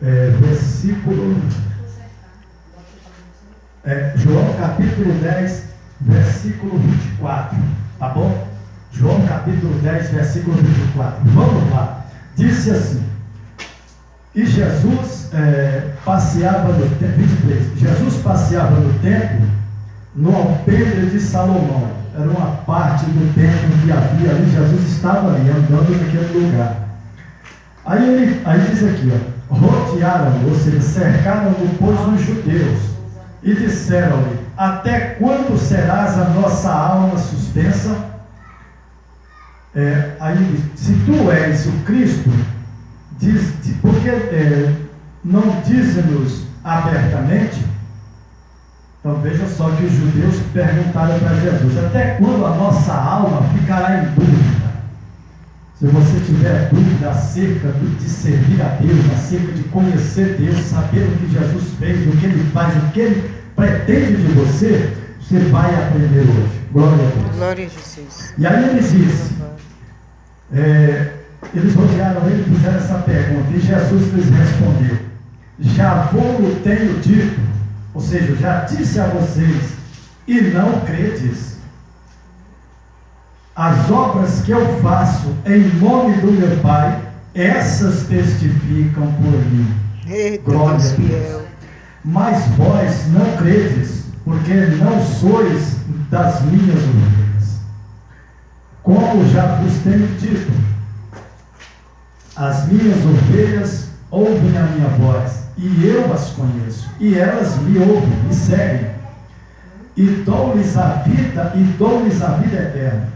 versículo... João capítulo 10, versículo 24. Tá bom? João capítulo 10, versículo 24. Vamos lá. Disse assim: e Jesus passeava no templo, 23, Jesus passeava no templo, no alpendre de Salomão. Era uma parte do templo que havia ali. Jesus estava ali, andando naquele lugar. Aí diz aqui, ó, rodearam-no, ou seja, cercaram-no, pois, os judeus, e disseram-lhe: até quando serás a nossa alma suspensa? Aí, se tu és o Cristo, porque não diz-nos abertamente. Então veja só que os judeus perguntaram para Jesus: até quando a nossa alma ficará em dúvida? Se você tiver dúvida acerca de servir a Deus, acerca de conhecer Deus, saber o que Jesus fez, o que Ele faz, o que Ele pretende de você, você vai aprender hoje. Glória a Deus. Glória a Jesus. E aí ele disse, eles rodearam ele e fizeram essa pergunta, e Jesus lhes respondeu: já vou tenho dito, ou seja, já disse a vocês, e não credes. As obras que eu faço em nome do meu Pai, essas testificam por mim. Glória a Deus. Mas vós não credes, porque não sois das minhas ovelhas. Como já vos tenho dito, as minhas ovelhas ouvem a minha voz, e eu as conheço, e elas me ouvem, me seguem, e dou-lhes a vida eterna,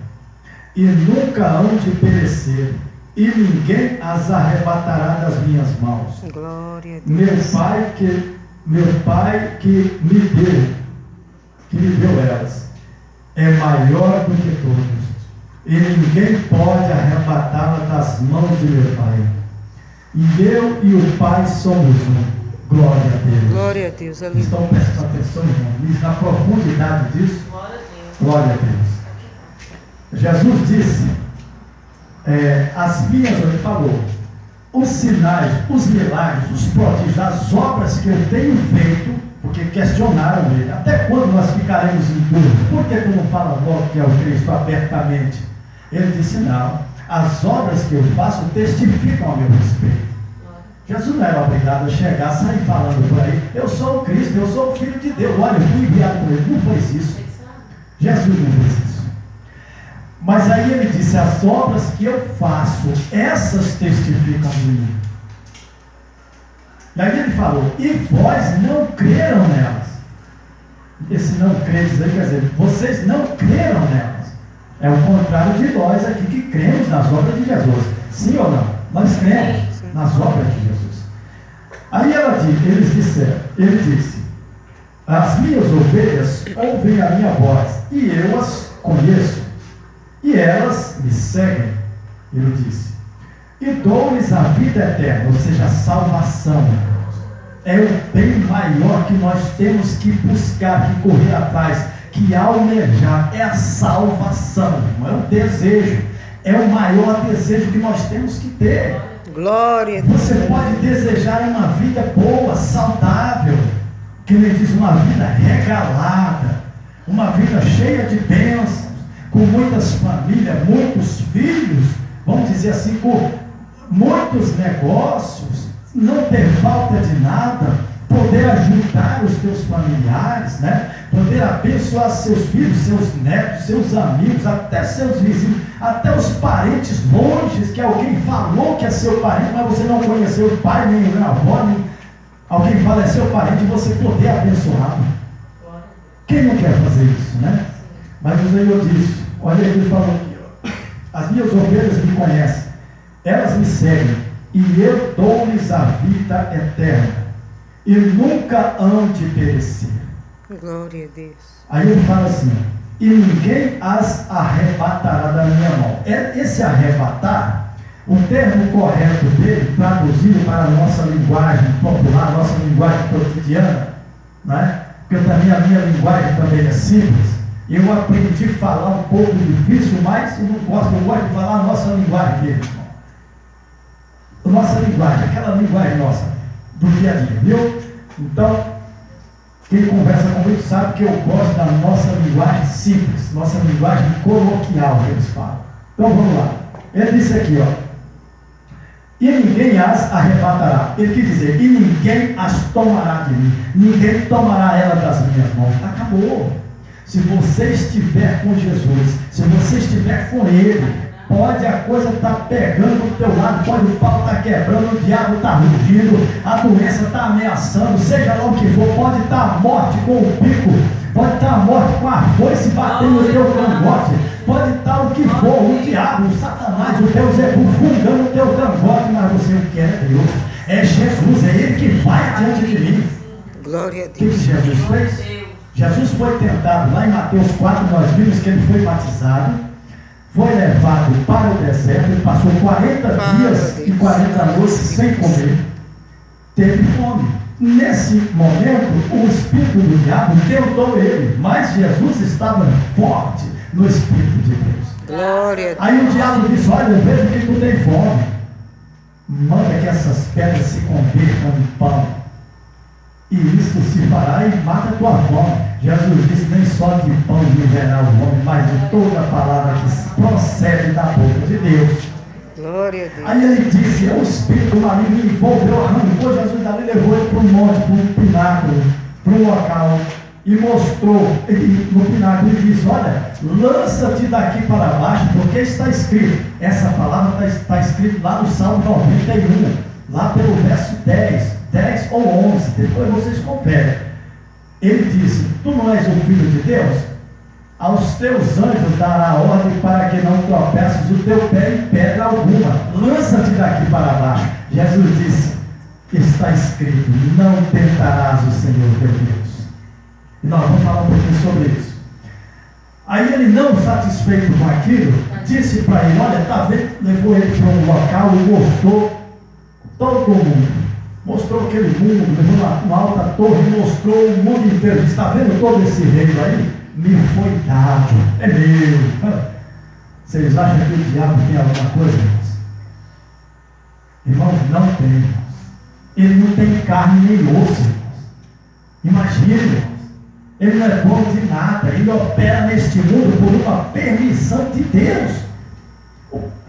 e nunca hão de perecer, e ninguém as arrebatará das minhas mãos. Glória a Deus. Meu Pai que me deu elas, é maior do que todos, e ninguém pode arrebatá-la das mãos de meu Pai. E eu e o Pai somos um. Glória a Deus. Glória a Deus. Estão prestando atenção, irmão, na profundidade disso? Glória a Deus. Jesus disse, ele falou, os sinais, os milagres, os prodígios, as obras que eu tenho feito, porque questionaram ele: até quando nós ficaremos em dúvida? Por que tu não fala logo que é o Cristo abertamente? Ele disse: não, as obras que eu faço testificam a meu respeito. Jesus não era obrigado a chegar, sair falando por aí: eu sou o Cristo, eu sou o Filho de Deus, olha, eu fui enviado por ele. Não fez isso. Jesus não fez isso. Mas aí ele disse: as obras que eu faço, essas testificam de mim. E aí ele falou: e vós não creram nelas. Esse não credes aí quer dizer, vocês não creram nelas. É o contrário de nós aqui que cremos nas obras de Jesus. Sim ou não? Nós cremos nas obras de Jesus. Aí ele disse: as minhas ovelhas ouvem a minha voz, e eu as conheço, e elas me seguem. Ele disse: e dou-lhes a vida eterna, ou seja, a salvação. É o bem maior que nós temos que buscar, que correr atrás, que almejar. É a salvação, não é um desejo, é o maior desejo que nós temos que ter. Glória a Deus. Você pode desejar uma vida boa, saudável, que ele diz, uma vida regalada, uma vida cheia de bênçãos, com muitas famílias, muitos filhos, vamos dizer assim, com muitos negócios, não ter falta de nada, poder ajudar os teus familiares, né? Poder abençoar seus filhos, seus netos, seus amigos, até seus vizinhos, até os parentes longes, que alguém falou que é seu parente, mas você não conheceu o pai, nem a avó, nem alguém fala é seu parente, e você poder abençoá-lo. Quem não quer fazer isso, né? Mas o Senhor disse, olha ele falou aqui, ó, as minhas ovelhas me conhecem, elas me seguem, e eu dou-lhes a vida eterna, e nunca hão de perecer. Glória a Deus. Aí ele fala assim, e ninguém as arrebatará da minha mão. Esse arrebatar, o termo correto dele, traduzido para a nossa linguagem popular, nossa linguagem cotidiana, né? Porque também a minha linguagem também é simples. Eu aprendi a falar um pouco difícil, mas eu gosto de falar a nossa linguagem mesmo. A nossa linguagem, aquela linguagem nossa. do dia a dia, viu? Então, quem conversa comigo sabe que eu gosto da nossa linguagem simples, nossa linguagem coloquial, que eles falam. Então vamos lá. Ele disse aqui, ó. E ninguém as arrebatará. Ele quis dizer, e ninguém as tomará de mim. Ninguém tomará ela das minhas mãos. Acabou. Se você estiver com Jesus, se você estiver com Ele, pode a coisa estar pegando do teu lado, pode o pau estar quebrando, o diabo está rugindo, a doença está ameaçando, seja lá o que for, pode estar a morte com o pico, pode estar a morte com a foice batendo no teu cangote, pode estar o que for, o diabo, o Satanás, o teu Zebu fungando o teu cangote, mas você não quer é Deus, é Jesus, é Ele que vai diante de mim. Glória a Deus. O que Jesus fez? Jesus foi tentado, lá em Mateus 4 nós vimos que ele foi batizado, foi levado para o deserto, ele passou 40 dias e 40 noites sem comer, teve fome. Nesse momento, o espírito do diabo tentou ele, mas Jesus estava forte no espírito de Deus. Glória. Aí o diabo disse, olha, eu vejo que tu tem fome, manda que essas pedras se convertam em pão, e isso se fará e mata a tua fome. Jesus disse, nem só de pão viverá o homem, mas de toda a palavra que procede da boca de Deus. Glória a Deus. Aí ele disse, o espírito maligno envolveu, arrancou Jesus dali, levou ele para um monte, para um pináculo, para um local, e mostrou, no pináculo, ele disse, olha, lança-te daqui para baixo, porque está escrito, essa palavra está escrito lá no Salmo 91, lá pelo verso 10 ou 11, depois vocês conferem. Ele disse, tu não és o Filho de Deus? Aos teus anjos dará ordem para que não tropeces o teu pé em pedra alguma. Lança-te daqui para baixo. Jesus disse, está escrito, não tentarás o Senhor teu Deus. E nós vamos falar um pouquinho sobre isso. Aí ele, não satisfeito com aquilo, disse para ele, olha, está vendo? Levou ele para um local e mostrou todo mundo. Mostrou aquele mundo, levou uma alta torre, mostrou o mundo inteiro. Está vendo todo esse reino aí? Me foi dado, é meu. Vocês acham que o diabo tem alguma coisa, irmãos? Irmãos, não tem, irmãos. Ele não tem carne nem osso, irmãos. Imagine, irmãos. Ele não é dono de nada. Ele opera neste mundo por uma permissão de Deus.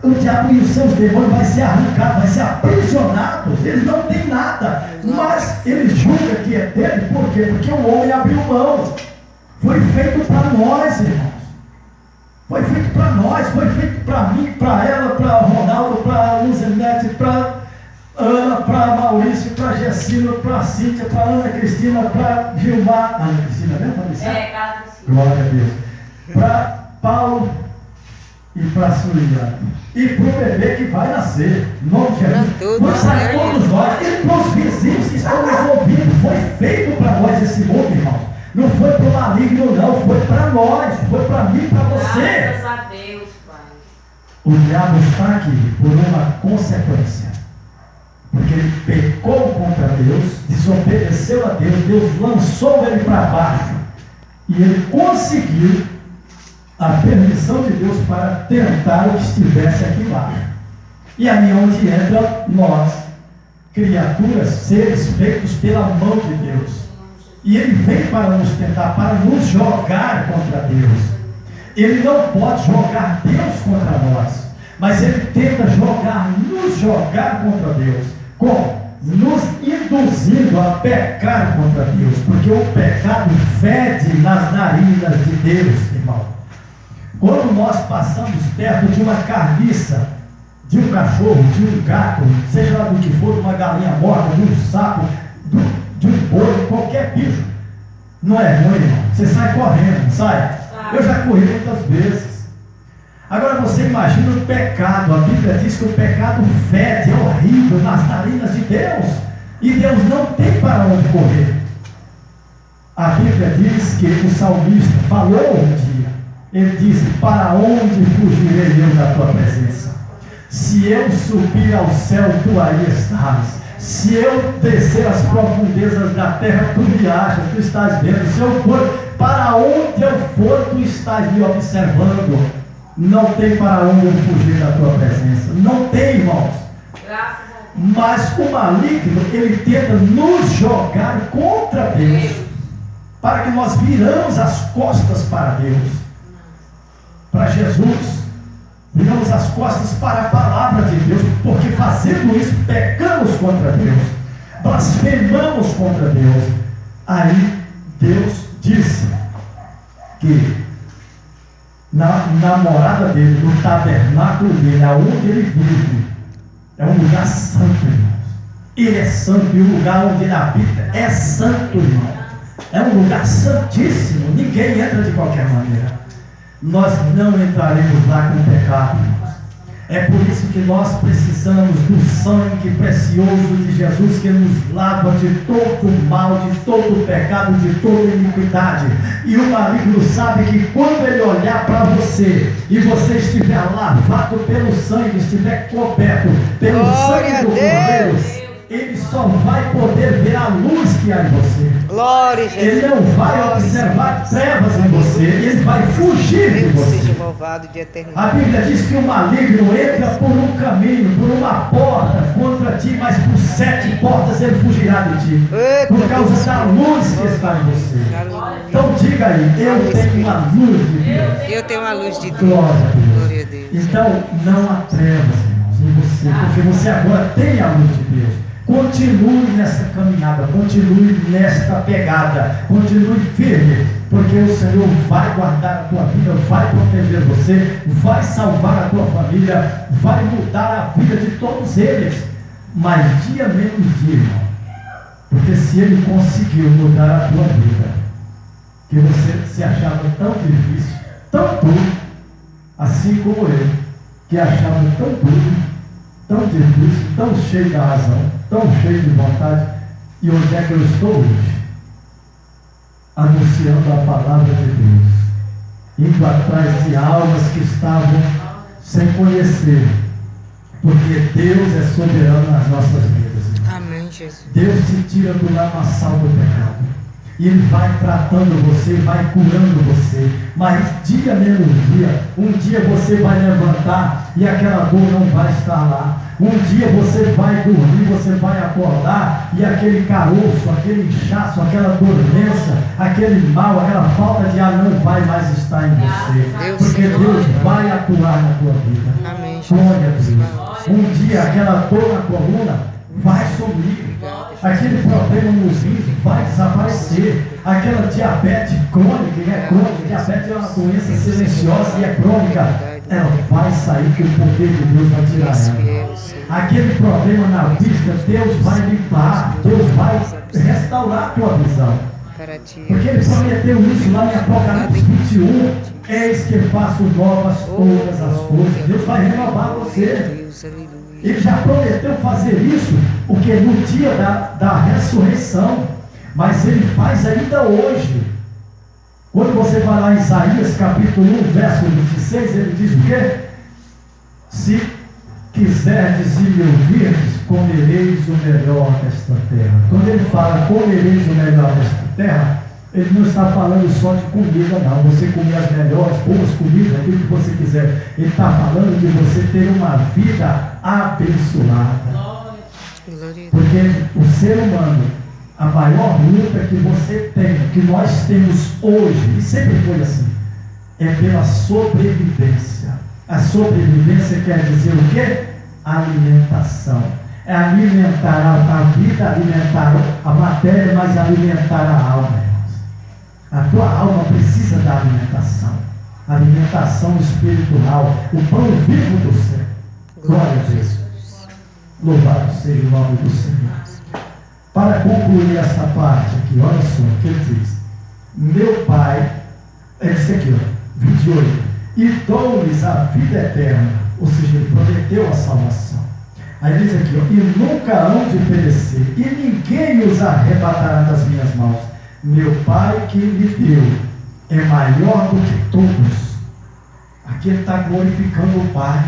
O diabo e os seus demônios vai ser arrancados, vai ser aprisionados. Eles não têm nada, mas ele julga que é dele. Por quê? Porque o homem abriu mão. Foi feito para nós, irmãos. Foi feito para nós, foi feito para mim, para ela, para Ronaldo, para Luzinete, para Ana, para Maurício, para Gessina, para Cíntia, para Ana Cristina, para Gilmar. Ana Cristina mesmo? Cristina. Glória a Deus. Para Paulo e para a Suliana. E para o bebê que vai nascer. Nome de Jesus. Foi para todos nós. E para os vizinhos que estão nos ouvindo. Foi feito para nós esse mundo, irmão. Não foi para o maligno, não. Foi para nós. Foi para mim, para você. Graças a Deus, Pai. O diabo está aqui por uma consequência. Porque ele pecou contra Deus, desobedeceu a Deus, Deus lançou ele para baixo. E ele conseguiu a permissão de Deus para tentar o que estivesse aqui embaixo. E aí é onde entra nós, criaturas, seres feitos pela mão de Deus. E ele vem para nos tentar, para nos jogar contra Deus. Ele não pode jogar Deus contra nós, mas ele tenta nos jogar contra Deus. Como? Nos induzindo a pecar contra Deus, porque o pecado fede nas narinas de Deus, irmão. Quando nós passamos perto de uma carniça, de um cachorro, de um gato, seja lá do que for, de uma galinha morta, de um sapo, de um boi, qualquer bicho, não é ruim, irmão? Você sai correndo, não sai? Eu já corri muitas vezes. Agora você imagina o pecado. A Bíblia diz que o pecado fede, é horrível nas narinas de Deus. E Deus não tem para onde correr. A Bíblia diz que o salmista falou um dia. Ele disse, para onde fugirei eu da tua presença? Se eu subir ao céu, tu aí estás. Se eu descer as profundezas da terra, tu me achas, tu estás vendo. Se eu for, para onde eu for, tu estás me observando. Não tem para onde eu fugir da tua presença. Não tem, irmãos. Graças a Deus. Mas o maligno, ele tenta nos jogar contra Deus, para que nós viramos as costas para Deus, para Jesus, viramos as costas para a palavra de Deus, porque fazendo isso, pecamos contra Deus, blasfemamos contra Deus. Aí Deus disse que na morada dele, no tabernáculo dele, aonde ele vive, é um lugar santo, irmãos. Ele é santo, e o lugar onde ele habita é santo, irmão. É um lugar santíssimo, ninguém entra de qualquer maneira. Nós não entraremos lá com pecado, irmãos. É por isso que nós precisamos do sangue precioso de Jesus, que nos lava de todo mal, de todo pecado, de toda iniquidade. E o maligno sabe que quando ele olhar para você, e você estiver lavado pelo sangue, estiver coberto pelo sangue do Cordeiro, ele só vai poder ver a luz que há em você. Glória a Jesus. Ele não vai observar trevas em você, ele vai fugir de Deus você. seja louvado de eternidade. A Bíblia diz que o maligno entra por um caminho, por uma porta contra ti, mas por 7 portas ele fugirá de ti, por causa da luz que está em você. Aleluia. Então diga aí, eu tenho a luz de Deus. Eu tenho a luz de Deus. Glória a Deus. Glória a Deus. Então não há trevas, irmãos, em você, porque você agora tem a luz de Deus. Continue nessa caminhada, continue nesta pegada, continue firme, porque o Senhor vai guardar a tua vida, vai proteger você, vai salvar a tua família, vai mudar a vida de todos eles, mas dia menos dia, irmão, porque se Ele conseguiu mudar a tua vida, que você se achava tão difícil, tão duro, assim como eu, que achava tão duro, tão difícil, tão cheio da razão, tão cheio de vontade, e onde é que eu estou hoje? Anunciando a palavra de Deus, indo atrás de almas que estavam sem conhecer, porque Deus é soberano nas nossas vidas. Amém, Jesus. Deus te tira do lamaçal do pecado, e Ele vai tratando você, vai curando você, mas dia menos dia, um dia você vai levantar e aquela dor não vai estar lá, um dia você vai dormir, você vai acordar e aquele caroço, aquele inchaço, aquela doença, aquele mal, aquela falta de ar não vai mais estar em você, porque Deus vai atuar na tua vida. Amém, Glória a Deus. Um dia aquela dor na coluna vai sumir, aquele problema nos rins vai desaparecer, aquela diabetes crônica, e é crônica, diabetes é uma doença silenciosa e é crônica, ela vai sair, que o poder de Deus vai tirar ela. Aquele problema na vista, Deus vai limpar, Deus vai restaurar a tua visão, porque Ele prometeu isso lá em Apocalipse 21, eis que faço novas todas as coisas. Deus vai renovar você. Ele já prometeu fazer isso, porque no dia da ressurreição, mas Ele faz ainda hoje. Quando você vai lá em Isaías capítulo 1, verso 26, ele diz o quê? Se quiserdes e me ouvirdes, comereis o melhor desta terra. Quando ele fala comereis o melhor desta terra, ele não está falando só de comida, não. Você comer as melhores, boas comidas, aquilo que você quiser. Ele está falando de você ter uma vida abençoada. Porque o ser humano, a maior luta que você tem, que nós temos hoje, e sempre foi assim, é pela sobrevivência. A sobrevivência quer dizer o quê? Alimentação. É alimentar a vida, alimentar a matéria, mas alimentar a alma. A tua alma precisa da alimentação, alimentação espiritual, o pão vivo do céu. Glória a Deus. Louvado seja o nome do Senhor. Para concluir essa parte aqui, olha só o que ele diz. Meu Pai, é esse aqui, ó, 28, e dou-lhes a vida eterna, ou seja, ele prometeu a salvação. Aí ele diz aqui, ó, e nunca hão de perecer, e ninguém os arrebatará das minhas mãos. Meu Pai que me deu é maior do que todos. Aqui ele está glorificando o Pai.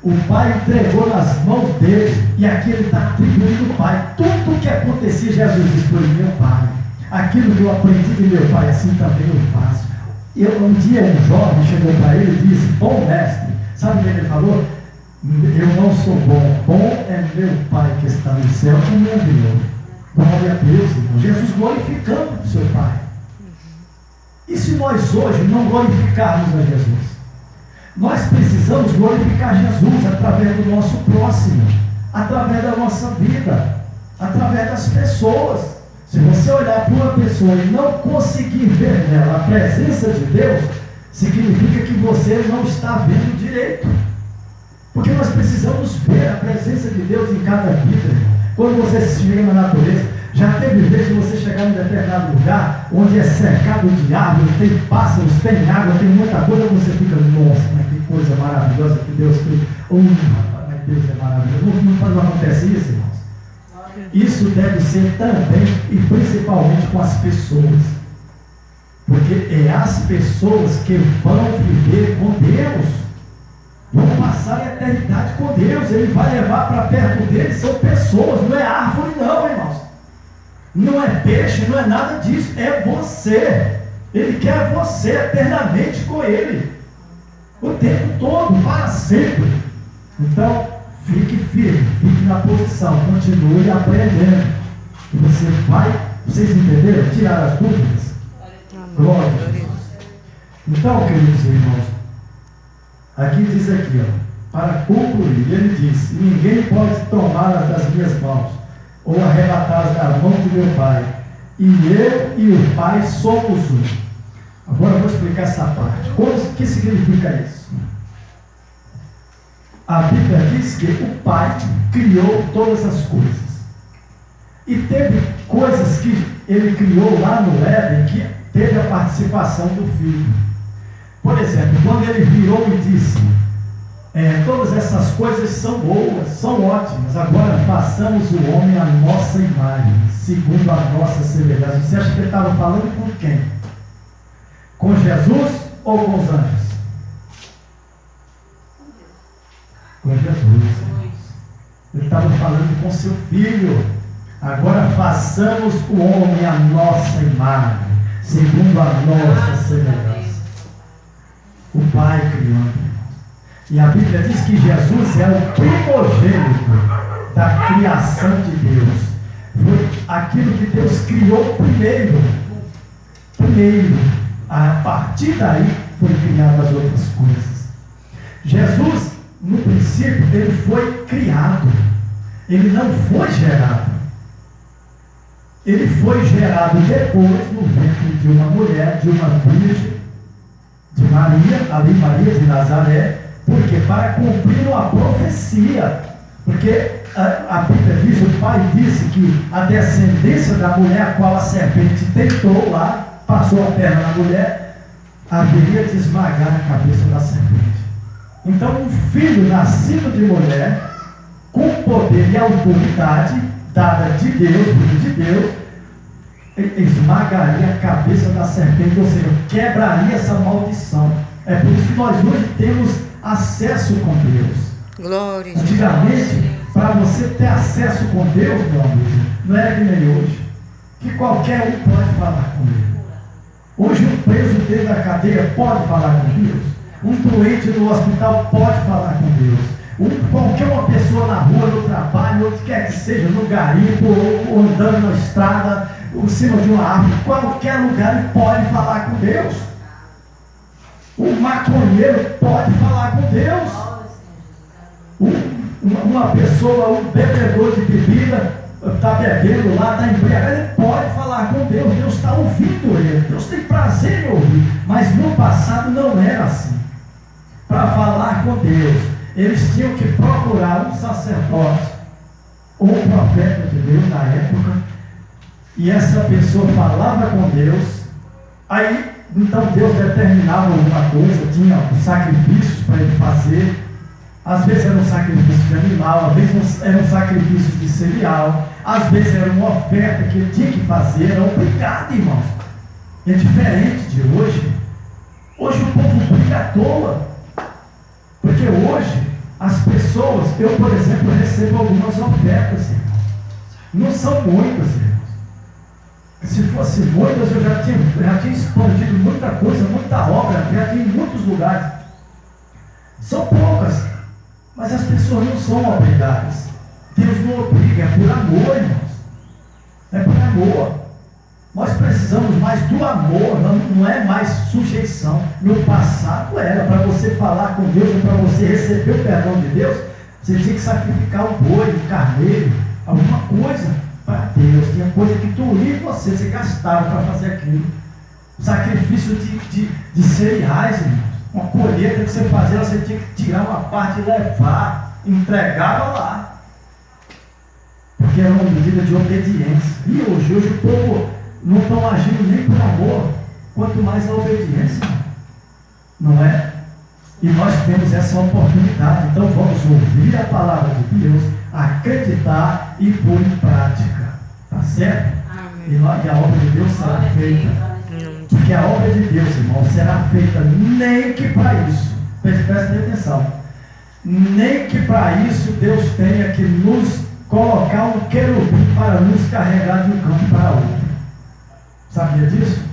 O Pai entregou nas mãos dele, e aqui ele está atribuindo o Pai. Tudo que acontecia, Jesus disse, foi meu Pai. Aquilo que eu aprendi de meu Pai, assim também eu faço. Um dia um jovem chegou para ele e disse, bom mestre, sabe o que ele falou? Eu não sou bom, bom é meu Pai que está no céu que me enviou. Glória a Deus, irmão. Jesus glorificando o seu Pai. E se nós hoje não glorificarmos a Jesus? Nós precisamos glorificar Jesus através do nosso próximo, através da nossa vida, através das pessoas. Se você olhar para uma pessoa e não conseguir ver nela a presença de Deus, significa que você não está vendo direito. Porque nós precisamos ver a presença de Deus em cada vida. Quando você chega na natureza, já teve vez de você chegar em um determinado lugar, onde é cercado de árvores, tem pássaros, tem água, tem muita coisa, você fica, nossa, mas que coisa maravilhosa que Deus fez. Rapaz, mas Deus é maravilhoso. Não acontece isso, irmãos? Isso deve ser também e principalmente com as pessoas. Porque é as pessoas que vão viver com Deus. Vão passar a eternidade com Deus. Ele vai levar para perto dele. São pessoas, não é árvore não, irmãos. Não é peixe, não é nada disso. É você. Ele quer você eternamente com ele. O tempo todo, para sempre. Então, fique firme, fique na posição, continue aprendendo. E você vai, vocês entenderam? Tirar as dúvidas? Glória a Deus. Então, queridos irmãos, aqui diz aqui, para concluir, ele diz: ninguém pode tomá-las das minhas mãos, ou arrebatá-las da mão de meu Pai. E eu e o Pai somos um. Agora eu vou explicar essa parte. O que significa isso? A Bíblia diz que o Pai criou todas as coisas. E teve coisas que ele criou lá no Éden que teve a participação do Filho. Por exemplo, quando ele virou e disse: todas essas coisas são boas, são ótimas, agora façamos o homem à nossa imagem, segundo a nossa semelhança. Você acha que ele estava falando com quem? Com Jesus ou com os anjos? Com Jesus. Ele estava falando com seu filho. Agora façamos o homem à nossa imagem, segundo a nossa semelhança. O Pai criando. E a Bíblia diz que Jesus é o primogênito da criação de Deus. Foi aquilo que Deus criou primeiro. A partir daí foram criadas as outras coisas. Jesus, no princípio, ele foi criado. Ele não foi gerado. Ele foi gerado depois no ventre de uma mulher, de uma virgem, de Maria, ali Maria de Nazaré. Por quê? Para cumprir uma profecia. Porque a Bíblia diz, o Pai disse que a descendência da mulher, a qual a serpente tentou lá, passou a perna na mulher, haveria de esmagar a cabeça da serpente. Então, um filho nascido de mulher, com poder e autoridade dada de Deus, filho de Deus, esmagaria a cabeça da serpente, ou seja, quebraria essa maldição. É por isso que nós hoje temos acesso com Deus. Glória. Antigamente, para você ter acesso com Deus, meu amigo, não era que nem hoje, que qualquer um pode falar com Ele. Hoje um preso dentro da cadeia pode falar com Deus. Um doente no hospital pode falar com Deus. Qualquer uma pessoa na rua, no trabalho, onde quer que seja, no garimpo, ou andando na estrada, em cima de uma árvore, qualquer lugar ele pode falar com Deus. O maconheiro pode falar com Deus. Uma pessoa, um bebedor de bebida, está bebendo lá, está embriagado, ele pode falar com Deus. Deus está ouvindo ele. Deus tem prazer em ouvir. Mas no passado não era assim. Para falar com Deus, eles tinham que procurar um sacerdote ou um profeta de Deus na época, e essa pessoa falava com Deus. Aí então Deus determinava alguma coisa, tinha sacrifícios para ele fazer. Às vezes era um sacrifício de animal, às vezes era um sacrifício de cereal, às vezes era uma oferta que ele tinha que fazer. Era obrigado, irmãos. É diferente de hoje. Hoje o povo briga à toa. Porque hoje as pessoas, eu por exemplo recebo algumas ofertas, irmãos. Não são muitas, irmãos. Se fosse muitas, eu já tinha expandido muita coisa, muita obra, já tinha em muitos lugares. São poucas. Mas as pessoas não são obrigadas. Deus não obriga, é por amor, irmãos. É por amor. Nós precisamos mais do amor, não é mais sujeição. No passado era, para você falar com Deus, ou para você receber o perdão de Deus, você tinha que sacrificar um boi, um carneiro, alguma coisa para Deus. Tinha coisa que doía em você gastava para fazer aquilo. Sacrifício de cereais, irmãos. Uma colheita que você fazia, você tinha que tirar uma parte e levar, entregava lá. Porque era uma medida de obediência. E hoje o povo não estão agindo nem por amor, quanto mais a obediência, não é? E nós temos essa oportunidade. Então vamos ouvir a palavra de Deus, acreditar e pôr em prática, tá certo? E a obra de Deus será feita. Porque a obra de Deus, irmão, será feita nem que para isso, prestem atenção, nem que para isso Deus tenha que nos colocar um querubim para nos carregar de um canto para outro. Sabia disso?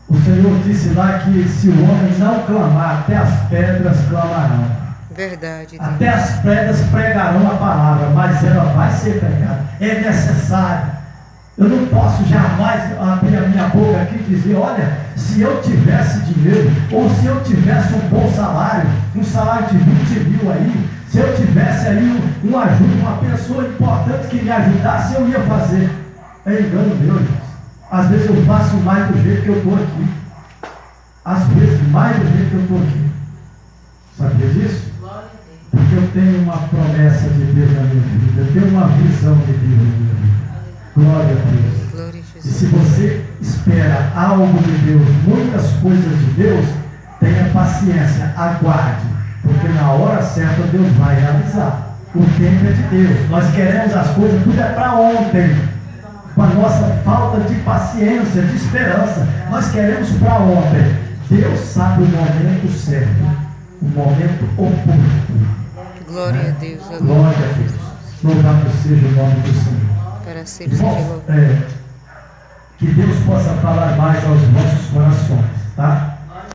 O Senhor disse lá que se o homem não clamar, até as pedras clamarão. Verdade. Até as pedras pregarão a palavra, mas ela vai ser pregada. É necessário. Eu não posso jamais abrir a minha boca aqui e dizer, olha, se eu tivesse dinheiro, ou se eu tivesse um bom salário, um salário de 20 mil aí, se eu tivesse aí um ajuda, uma pessoa importante que me ajudasse, eu ia fazer. É engano meu, irmãos. Às vezes eu faço mais do jeito que eu estou aqui. Às vezes mais do jeito que eu estou aqui. Sabia disso? Porque eu tenho uma promessa de Deus na minha vida. Eu tenho uma visão de Deus na minha vida. Glória a Deus. Glória a Jesus. E se você espera algo de Deus, muitas coisas de Deus, tenha paciência, aguarde. Porque na hora certa Deus vai realizar. O tempo é de Deus. Nós queremos as coisas, tudo é para ontem. Com a nossa falta de paciência, de esperança, nós queremos para ontem. Deus sabe o momento certo, o momento oportuno. Glória a Deus. Glória a Deus. Louvado seja o nome do Senhor. Para sempre seja louvado. Que Deus possa falar mais aos nossos corações, tá?